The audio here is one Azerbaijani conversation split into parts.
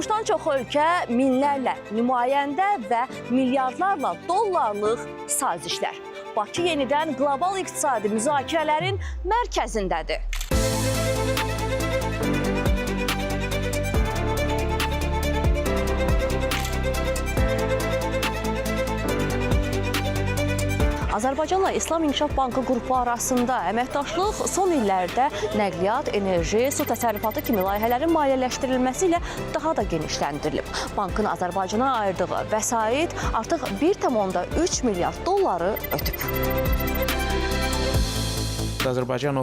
Dan çox ölkə minlərlə nümayəndə və milyardlarla dollarlıq sazişlər. Bakı yenidən qlobal iqtisadi müzakirələrin mərkəzindədir. Azərbaycanla İslam İnkişaf Bankı qrupu arasında əməkdaşlıq son illərdə nəqliyyat, enerji, su təsərrüfatı kimi layihələrin maliyyələşdirilməsi ilə daha da genişləndirilib. Bankın Azərbaycana ayırdığı vəsait artıq 1,3 milyard dolları ötüb. Azərbaycan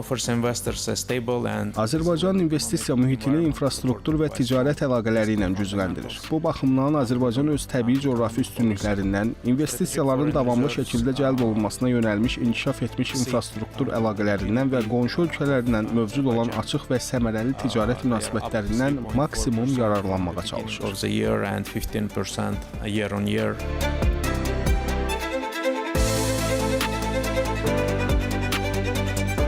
investisiya mühitini infrastruktur və ticarət əlaqələri ilə gücləndirir. Bu baxımdan Azərbaycan öz təbii coğrafi üstünlüklərindən investisiyaların davamlı şəkildə cəlb olunmasına yönəlmiş inkişaf etmiş infrastruktur əlaqələrindən və qonşu ölkələrlə mövcud olan açıq və səmərəli ticarət münasibətlərindən maksimum yararlanmağa çalışır.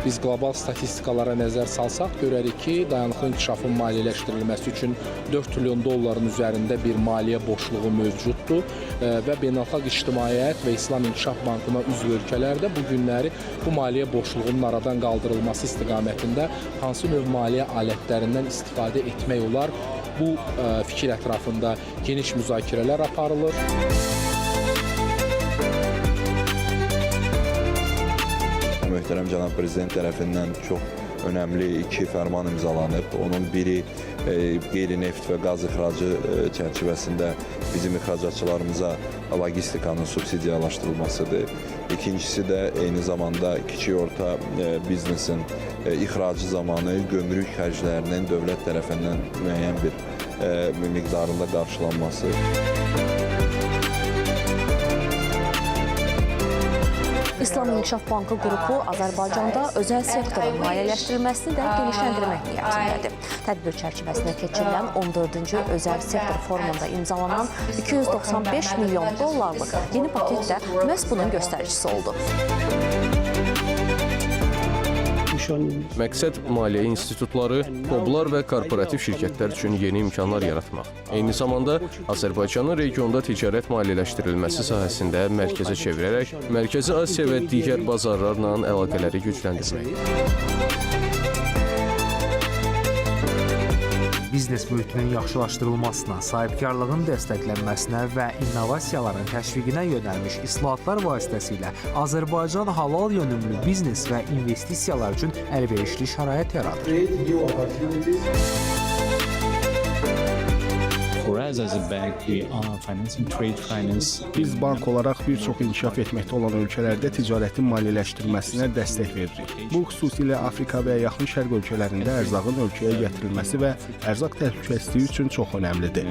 Biz qlobal statistikalara nəzər salsaq, görərik ki, dayanıqlı inkişafın maliyyələşdirilməsi üçün 4 trilyon dolların üzərində bir maliyyə boşluğu mövcuddur və beynəlxalq ictimaiyyət və İslam İnkişaf Bankına üzv ölkələrdə bu günləri bu maliyyə boşluğunun aradan qaldırılması istiqamətində hansı növ maliyyə alətlərindən istifadə etmək olar, bu fikir ətrafında geniş müzakirələr aparılır. Möhtərəm cənab prezident tərəfindən çox önəmli 2 fərman imzalanıb. Onun biri qeyri-neft və qaz ixracı çərçivəsində bizim ixracatçılarımıza logistikanın subsidiyalaşdırılmasıdır. İkincisi də eyni zamanda kiçik orta biznesin ixracı zamanı gömrük xərclərinin dövlət tərəfindən müəyyən bir miqdarında qarşılanması. İslam İnkişaf Bankı qrupu Azərbaycanda özəl sektorun maliyyələşdirilməsini də genişləndirmək niyyətindədir. Tədbir çərçivəsində keçirilən 14-cü özəl sektor forumunda imzalanan 295 milyon dollarlıq yeni paket də məhz bunun göstəricisi oldu. Məqsəd maliyyə institutları, POB-lar və korporativ şirkətlər üçün yeni imkanlar yaratmaq. Eyni zamanda Azərbaycanın regionda ticarət maliyyələşdirilməsi sahəsində mərkəzə çevirərək Mərkəzi Asiya və digər bazarlarla əlaqələri gücləndirmək. Biznes mühitinin yaxşılaşdırılmasına, sahibkarlığın dəstəklənməsinə və innovasiyaların təşviqinə yönəlmiş islahatlar vasitəsilə Azərbaycan halal yönümlü biznes və investisiyalar üçün əlverişli şərait yaradır. Biz bank olaraq bir çox inkişaf etməkdə olan ölkələrdə ticarətin maliyyələşdirilməsinə dəstək veririk. Bu xüsusilə Afrika və Yaxın Şərq ölkələrində ərzağın ölkəyə gətirilməsi və ərzaq təhlükəsizliyi üçün çox önəmlidir.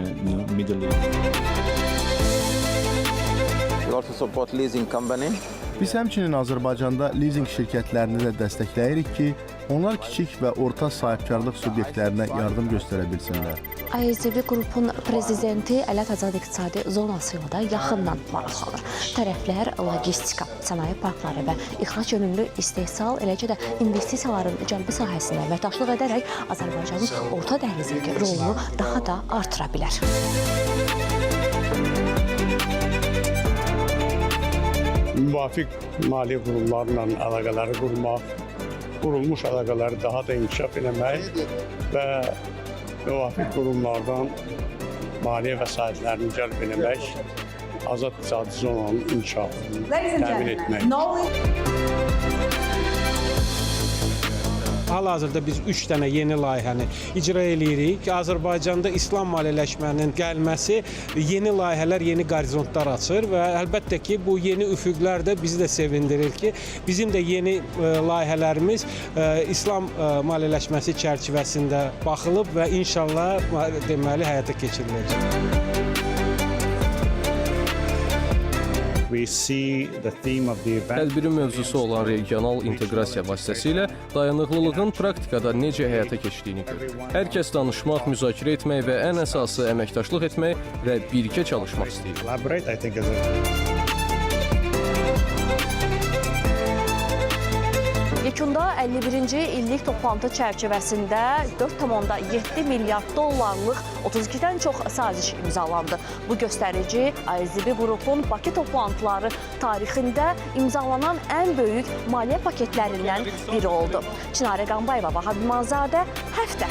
Biz həmçinin Azərbaycanda lizinq şirkətlərini də dəstəkləyirik ki, onlar kiçik və orta sahibkarlıq subyektlərinə yardım göstərə bilsinlər. AECB qrupun prezidenti Ələt Azad İqtisadi Zonası ilə də yaxından maraqlanır. Tərəflər logistika, sənaye parkları və ixrac yönümlü istehsal, eləcə də investisiyaların cəlbi sahəsində əməkdaşlıq edərək Azərbaycanın orta dəhlizindəki rolunu daha da artıra bilər. Müvafiq maliyyə qurumlarla əlaqələri qurmaq, qurulmuş əlaqələri daha da inkişaf etmək və müvafiq qurumlardan maliyyə vəsaitlərini cəlb etmək, azad iqtisadi zonanın inkişafını təmin etmək. Hal-hazırda biz 3 dənə yeni layihəni icra edirik. Azərbaycanda İslam maliyyələşmənin gəlməsi yeni layihələr, yeni qorizontlar açır və əlbəttə ki, bu yeni üfüqlər də bizi də sevindirir ki, bizim də yeni layihələrimiz İslam maliyyələşməsi çərçivəsində baxılıb və inşallah deməli həyata keçiriləcək. Tədbirin mövzusu olan regional inteqrasiya vasitəsilə dayanıqlılığın praktikada necə həyata keçdiyini görür. Hər kəs danışmaq, müzakirə etmək və ən əsası əməkdaşlıq etmək və birgə çalışmaq istəyir. Pekunda 51-ci illik toplantı çərçivəsində 4,7 milyard dollarlıq 32-dən çox saziş imzalandı. Bu göstərici ASDB qrupun Bakı toplantıları tarixində imzalanan ən böyük maliyyə paketlərindən biri oldu. Çinarə Qambayeva, Vahab İmanzadə, Həftə.